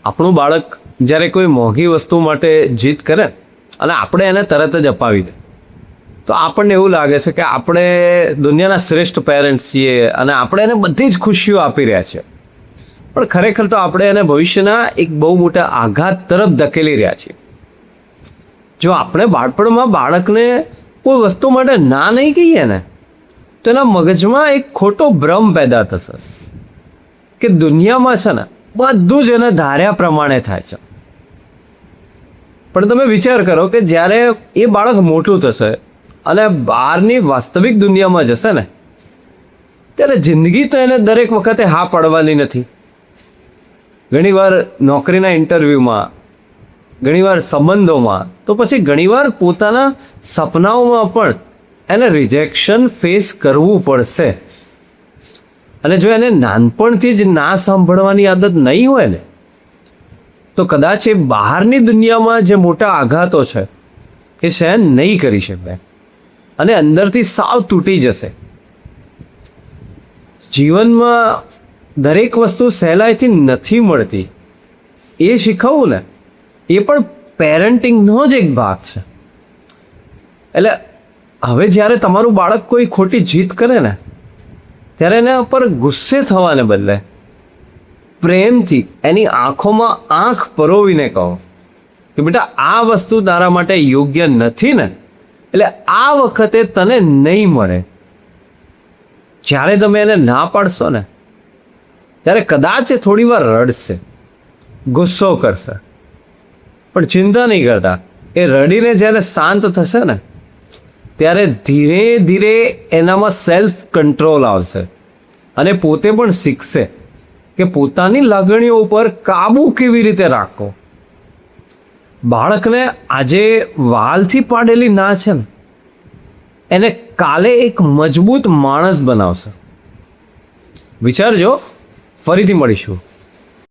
આપણું બાળક જ્યારે કોઈ મોંઘી વસ્તુ માટે જીદ કરે અને આપણે એને તરત જ અપાવી દે તો આપણને એવું લાગે છે કે આપણે દુનિયાના શ્રેષ્ઠ પેરેન્ટ્સ છીએ અને આપણે એને બધી જ ખુશીઓ આપી રહ્યા છીએ. પણ ખરેખર તો આપણે એને ભવિષ્યના એક બહુ મોટા આઘાત તરફ ધકેલી રહ્યા છીએ. જો આપણે બાળપણમાં બાળકને કોઈ વસ્તુ માટે ના નહીં કહીએ ને તો એના મગજમાં એક ખોટો ભ્રમ પેદા થશે કે દુનિયામાં છે ને બધું જ એને ધાર્યા પ્રમાણે થાય છે. પણ તમે વિચાર કરો કે જ્યારે એ બાળક મોટું થશે અને બહારની વાસ્તવિક દુનિયામાં જશે ને ત્યારે જિંદગી તો એને દરેક વખતે હા પાડવાની નથી. ઘણીવાર નોકરીના ઇન્ટરવ્યૂમાં, ઘણીવાર સંબંધોમાં, તો પછી ઘણીવાર પોતાના સપનાઓમાં પણ એને રિજેક્શન ફેસ કરવું પડશે. અને જો એને નાનપણથી જ ના સાંભળવાની આદત નહીં હોય ને તો કદાચ એ બહારની દુનિયામાં જે મોટા આઘાતો છે એ સહન નહીં કરી શકે અને અંદરથી સાવ તૂટી જશે. જીવનમાં દરેક વસ્તુ સહેલાઈથી નથી મળતી એ શીખવવું ને એ પણ પેરેન્ટિંગનો જ એક ભાગ છે. એટલે હવે જ્યારે તમારું બાળક કોઈ ખોટી જીદ કરે ને ત્યારે એના પર ગુસ્સે થવાને બદલે પ્રેમથી એની આંખોમાં આંખ પરોવીને કહો કે બેટા આ વસ્તુ તારા માટે યોગ્ય નથી ને, એટલે આ વખતે તને નહીં મળે. જ્યારે તમે એને ના પાડશો ને ત્યારે કદાચ એ થોડી વાર રડશે, ગુસ્સો કરશે, પણ ચિંતા નહીં કરતા. એ રડીને જ્યારે શાંત થશે ને ત્યારે ધીરે ધીરે એનામાં સેલ્ફ કંટ્રોલ આવશે અને પોતે પણ શીખશે કે પોતાની લાગણીઓ ઉપર કાબુ કેવી રીતે રાખવો. બાળકને આજે વાલથી પાડેલી ના છે ને એને કાલે એક મજબૂત માણસ બનાવશે. વિચારજો. ફરીથી મળીશું.